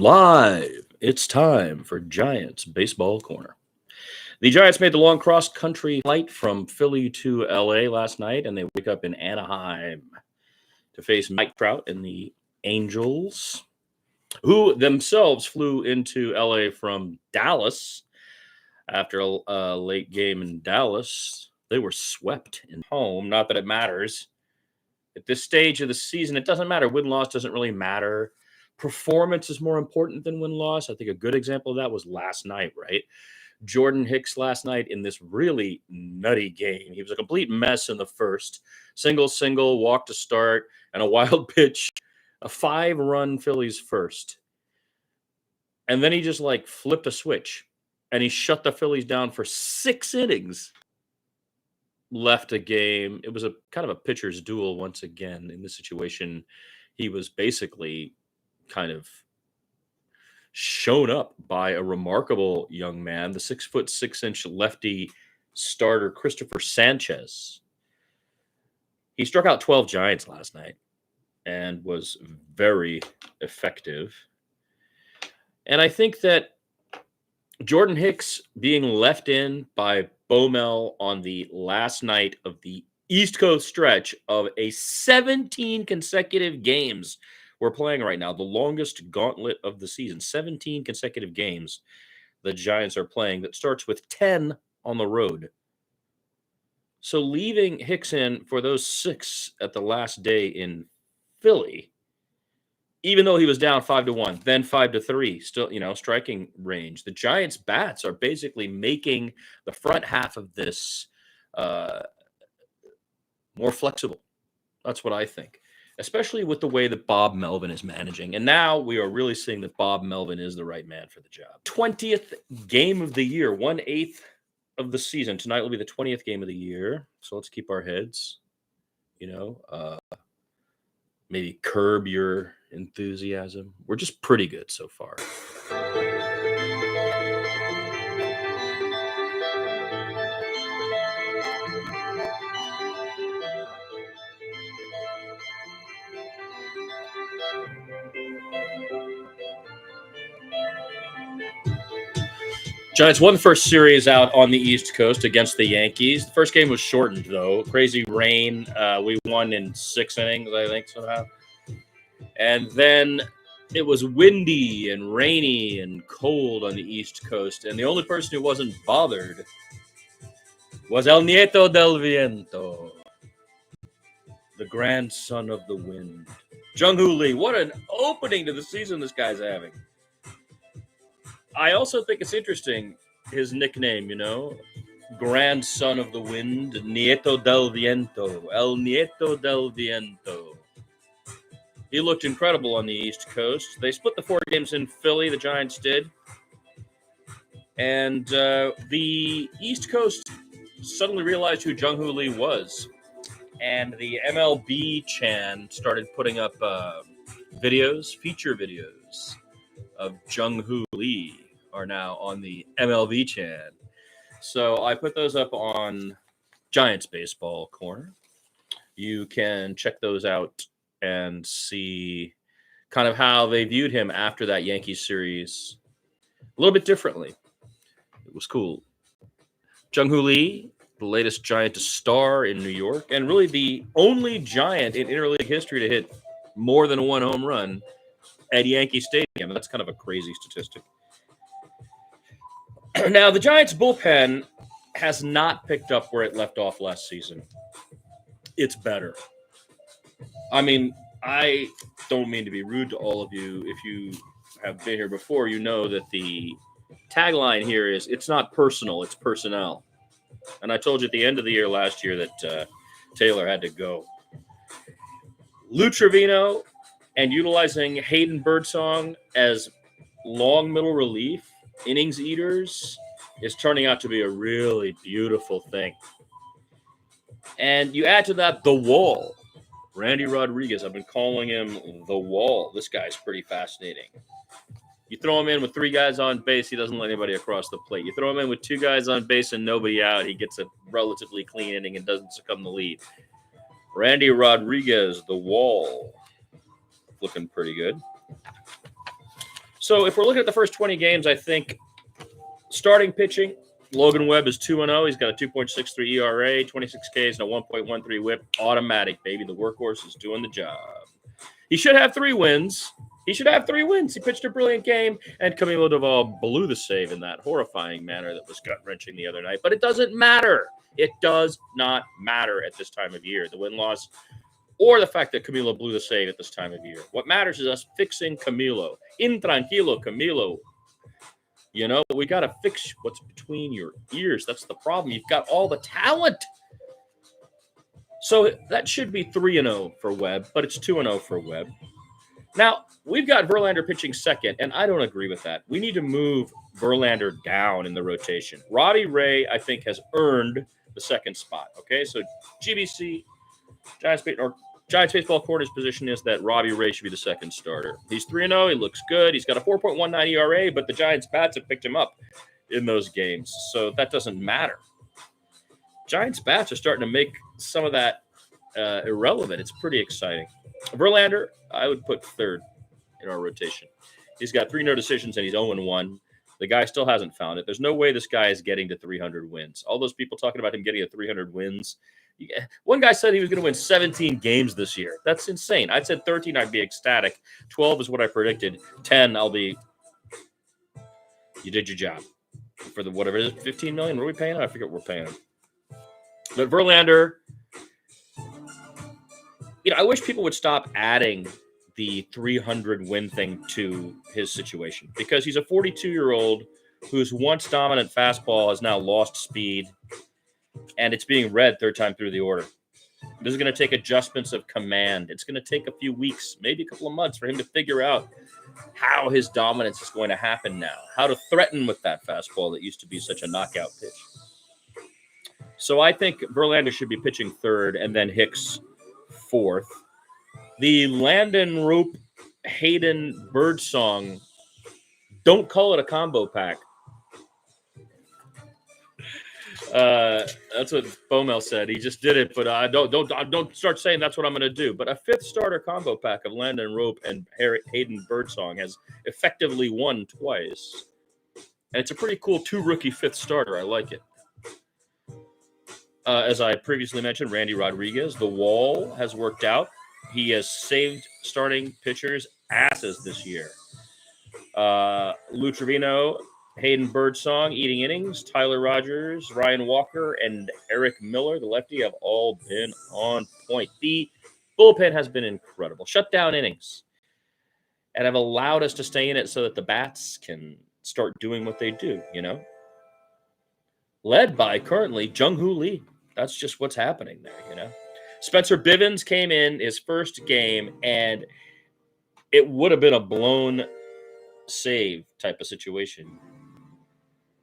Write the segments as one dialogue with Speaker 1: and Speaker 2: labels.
Speaker 1: Live, it's time for Giants Baseball Corner. The Giants made the long cross-country flight from Philly to LA last night, and they wake up in Anaheim to face Mike Trout and the Angels, who themselves flew into LA from Dallas after a late game in Dallas. They were swept in home. Not that it matters. At this stage of the season, it doesn't matter. Win-loss doesn't really matter. Performance is more important than win-loss. I think a good example of that was last night, right? Jordan Hicks last night in this really nutty game. He was a complete mess in the first. Single, walk to start, and a wild pitch. A 5-run Phillies first. And then he just flipped a switch, and he shut the Phillies down for 6 innings. Left a game. It was a kind of a pitcher's duel once again. In this situation, he was basically kind of shown up by a remarkable young man, the 6'6" lefty starter Christopher Sanchez. He struck out 12 Giants last night and was very effective. And I think that Jordan Hicks being left in by Bomel on the last night of the East Coast stretch of a 17 consecutive games we're playing right now, the longest gauntlet of the season, 17 consecutive games the Giants are playing that starts with 10 on the road. So leaving Hicks in for those 6 at the last day in Philly, even though he was down 5-1, then 5-3, still, striking range. The Giants' bats are basically making the front half of this more flexible. That's what I think, especially with the way that Bob Melvin is managing. And now we are really seeing that Bob Melvin is the right man for the job. 20th game of the year, 1/8 of the season. Tonight will be the 20th game of the year. So let's keep our heads, maybe curb your enthusiasm. We're just pretty good so far. Giants won the first series out on the East Coast against the Yankees. The first game was shortened, though. Crazy rain. We won in 6 innings, I think, somehow. And then it was windy and rainy and cold on the East Coast. And the only person who wasn't bothered was El Nieto del Viento, the grandson of the wind. Jung-Hoo Lee. What an opening to the season this guy's having. I also think it's interesting, his nickname, grandson of the wind, Nieto del Viento, El Nieto del Viento. He looked incredible on the East Coast. They split the 4 games in Philly, the Giants did. And the East Coast suddenly realized who Jung-Hoo Lee was. And the MLB Chan started putting up feature videos of Jung-Hoo Lee are now on the MLB Chan. So I put those up on Giants Baseball Corner. You can check those out and see kind of how they viewed him after that Yankees series a little bit differently. It was cool. Jung-Hoo Lee, the latest Giant to star in New York, and really the only Giant in interleague history to hit more than 1 home run at Yankee Stadium. That's kind of a crazy statistic. Now, the Giants' bullpen has not picked up where it left off last season. It's better. I mean, I don't mean to be rude to all of you. If you have been here before, you know that the tagline here is, it's not personal, it's personnel. And I told you at the end of the year last year that Taylor had to go. Lou Trevino and utilizing Hayden Birdsong as long middle relief, innings eaters, is turning out to be a really beautiful thing. And you add to that the wall. Randy Rodriguez, I've been calling him the wall. This guy's pretty fascinating. You throw him in with 3 guys on base, he doesn't let anybody across the plate. You throw him in with 2 guys on base and nobody out, he gets a relatively clean inning and doesn't succumb the lead. Randy Rodriguez, the wall, looking pretty good. So if we're looking at the first 20 games, I think starting pitching, Logan Webb is 2-0. He's got a 2.63 ERA, 26 Ks, and a 1.13 whip. Automatic, baby. The workhorse is doing the job. He should have 3 wins. He pitched a brilliant game, and Camilo Doval blew the save in that horrifying manner that was gut-wrenching the other night. But it doesn't matter. It does not matter at this time of year, the win-loss, or the fact that Camilo blew the save at this time of year. What matters is us fixing Camilo. Intranquilo, Camilo. You know, we got to fix what's between your ears. That's the problem. You've got all the talent. So that should be 3-0 for Webb, but it's 2-0 for Webb. Now, we've got Verlander pitching second, and I don't agree with that. We need to move Verlander down in the rotation. Robbie Ray, I think, has earned the second spot. Okay, so GBC, Giants Baseball Corner's position is that Robbie Ray should be the second starter. He's 3-0. He looks good. He's got a 4.19 ERA, but the Giants bats have picked him up in those games, so that doesn't matter. Giants bats are starting to make some of that irrelevant. It's pretty exciting. Verlander, I would put third in our rotation. He's got 3 no decisions, and he's 0-1. The guy still hasn't found it. There's no way this guy is getting to 300 wins. All those people talking about him getting to 300 wins. One guy said he was going to win 17 games this year. That's insane. I said 13, I'd be ecstatic. 12 is what I predicted. 10, I'll be. You did your job. For the whatever it is, 15 million. What are we paying him? I forget what we're paying him. But Verlander, I wish people would stop adding the 300 win thing to his situation, because he's a 42-year-old whose once dominant fastball has now lost speed, and it's being read third time through the order. This is going to take adjustments of command. It's going to take a few weeks, maybe a couple of months, for him to figure out how his dominance is going to happen now, how to threaten with that fastball that used to be such a knockout pitch. So I think Verlander should be pitching third, and then Hicks fourth. The Landon Rope Hayden Birdsong, don't call it a combo pack. That's what Bomel said. He just did it, but don't start saying that's what I'm going to do. But a 5th starter combo pack of Landon Rope and Hayden Birdsong has effectively won twice, and it's a pretty cool 2-rookie 5th starter. I like it. As I previously mentioned, Randy Rodriguez, the wall has worked out. He has saved starting pitchers' asses this year. Lou Trevino, Hayden Birdsong, eating innings. Tyler Rogers, Ryan Walker, and Eric Miller, the lefty, have all been on point. The bullpen has been incredible. Shut down innings and have allowed us to stay in it so that the bats can start doing what they do, Led by currently Jung-Hoo Lee. That's just what's happening there, Spencer Bivens came in his first game, and it would have been a blown save type of situation.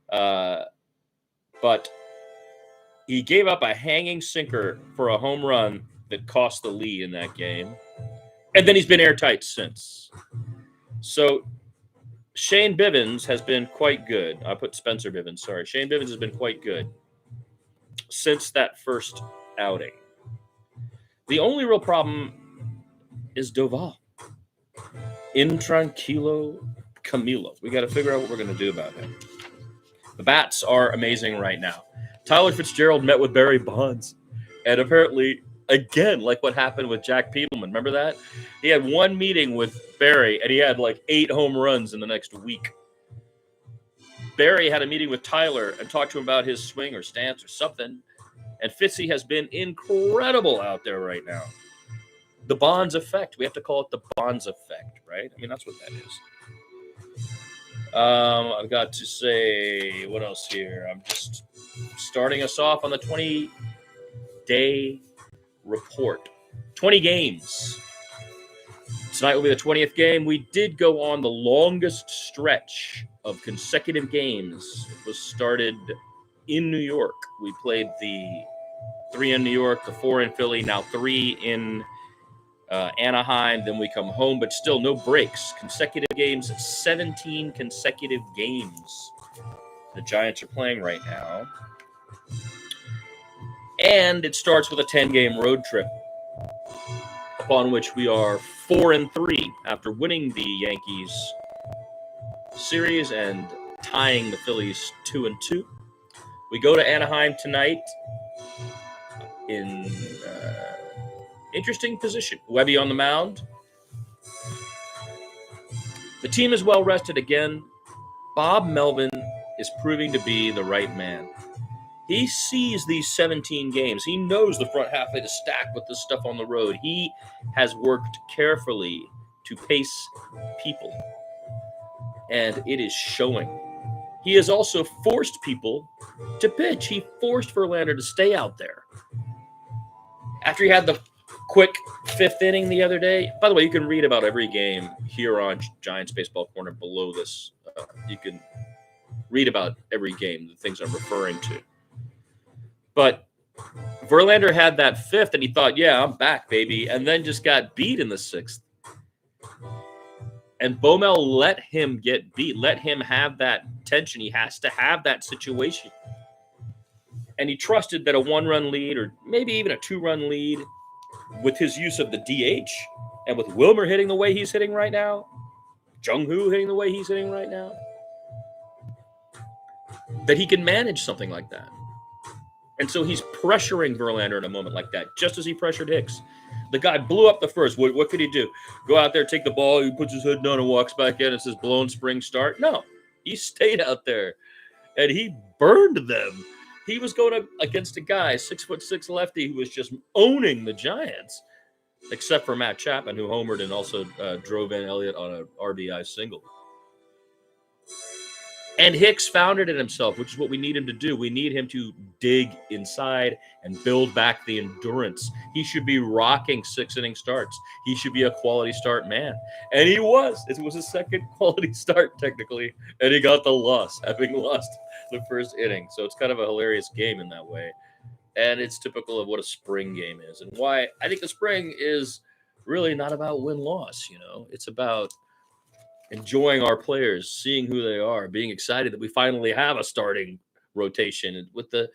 Speaker 1: But he gave up a hanging sinker for a home run that cost the lead in that game. And then he's been airtight since. So Shane Bivens has been quite good. I put Spencer Bivens, sorry. Shane Bivens has been quite good since that first outing. The only real problem is Doval. Intranquilo Camilo. We got to figure out what we're going to do about him. The bats are amazing right now. Tyler Fitzgerald met with Barry Bonds, and apparently, again, like what happened with Jack Peterman, remember that? He had one meeting with Barry, and he had like 8 home runs in the next week. Barry had a meeting with Tyler and talked to him about his swing or stance or something, and Fitzy has been incredible out there right now. The Bonds effect. We have to call it the Bonds effect, right? I mean, that's what that is. I've got to say, what else here? I'm just starting us off on the 20-day report. 20 games. Tonight will be the 20th game. We did go on the longest stretch of consecutive games. It was started in New York. We played the 3 in New York, the 4 in Philly, now 3 in Anaheim, then we come home, but still no breaks. Consecutive games, 17 consecutive games the Giants are playing right now. And it starts with a 10-game road trip, upon which we are 4-3 after winning the Yankees series and tying the Phillies 2-2. We go to Anaheim tonight in interesting position. Webby on the mound. The team is well rested again. Bob Melvin is proving to be the right man. He sees these 17 games. He knows the front half of the stack with this stuff on the road. He has worked carefully to pace people, and it is showing. He has also forced people to pitch. He forced Verlander to stay out there. After he had the quick fifth inning the other day, by the way, you can read about every game here on Giants Baseball Corner below this. You can read about every game, the things I'm referring to. But Verlander had that fifth, and he thought, yeah, I'm back, baby, and then just got beat in the sixth. And Baumel let him get beat, let him have that tension. He has to have that situation. And he trusted that a one-run lead or maybe even a two-run lead with his use of the DH and with Wilmer hitting the way he's hitting right now, Jung-Hoo hitting the way he's hitting right now, that he can manage something like that. And so he's pressuring Verlander in a moment like that, just as he pressured Hicks. The guy blew up the first. What could he do? Go out there, take the ball, he puts his hood down and walks back in and says, blown spring start? No, he stayed out there, and he burned them. He was going up against a guy, 6'6" lefty, who was just owning the Giants, except for Matt Chapman, who homered and also drove in Elliott on an RBI single. And Hicks found it in himself, which is what we need him to do. We need him to dig inside and build back the endurance. He should be rocking six-inning starts. He should be a quality start man. And he was. It was his second quality start, technically, and he got the loss, having lost the first inning. So it's kind of a hilarious game in that way. And it's typical of what a spring game is and why I think the spring is really not about win-loss, you know. It's about enjoying our players, seeing who they are, being excited that we finally have a starting rotation. And with the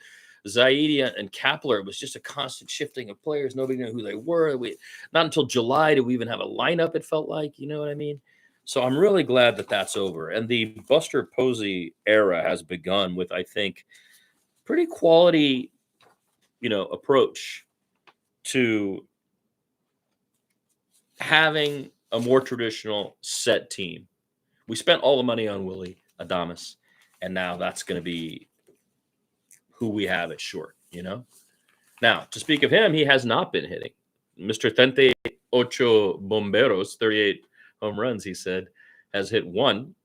Speaker 1: Zaidi and Kapler, it was just a constant shifting of players. Nobody knew who they were. Not until July did we even have a lineup, it felt like. You know what I mean? So I'm really glad that that's over. And the Buster Posey era has begun with, I think, pretty quality, approach to having a more traditional set team. We spent all the money on Willie Adames, and now that's going to be who we have at short, Now, to speak of him, he has not been hitting. Mr. 38 Bomberos, 38 home runs, he said, has hit one,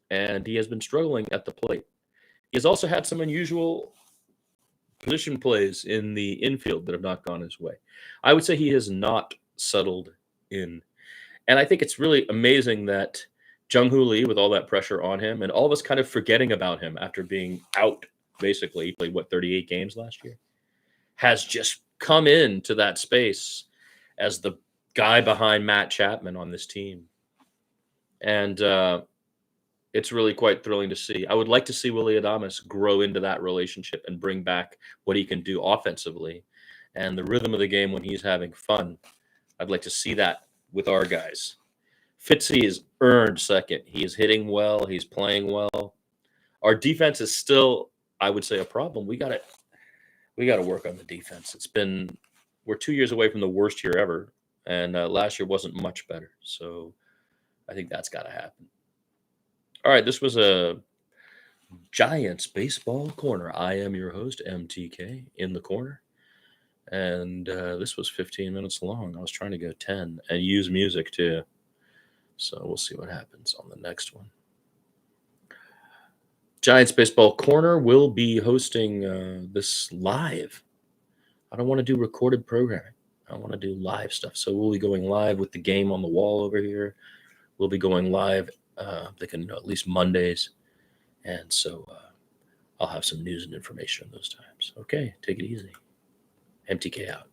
Speaker 1: and he has been struggling at the plate. He has also had some unusual position plays in the infield that have not gone his way. I would say he has not settled in. And I think it's really amazing that Jung-Hoo Lee, with all that pressure on him, and all of us kind of forgetting about him after being out, basically, played, 38 games last year, has just come into that space as the guy behind Matt Chapman on this team. And it's really quite thrilling to see. I would like to see Willie Adames grow into that relationship and bring back what he can do offensively and the rhythm of the game when he's having fun. I'd like to see that with our guys. Fitzy is earned second. He is hitting well. He's playing well. Our defense is still, I would say, a problem. We got to work on the defense. We're 2 years away from the worst year ever, and last year wasn't much better. So I think that's got to happen. All right, this was a Giants Baseball Corner. I am your host, MTK, in the corner. And this was 15 minutes long. I was trying to go 10 and use music too. So we'll see what happens on the next one. Giants Baseball Corner will be hosting this live. I don't want to do recorded programming. I want to do live stuff. So we'll be going live with the game on the wall over here. We'll be going live, at least Mondays. And so I'll have some news and information those times. Okay, take it easy. MTK out.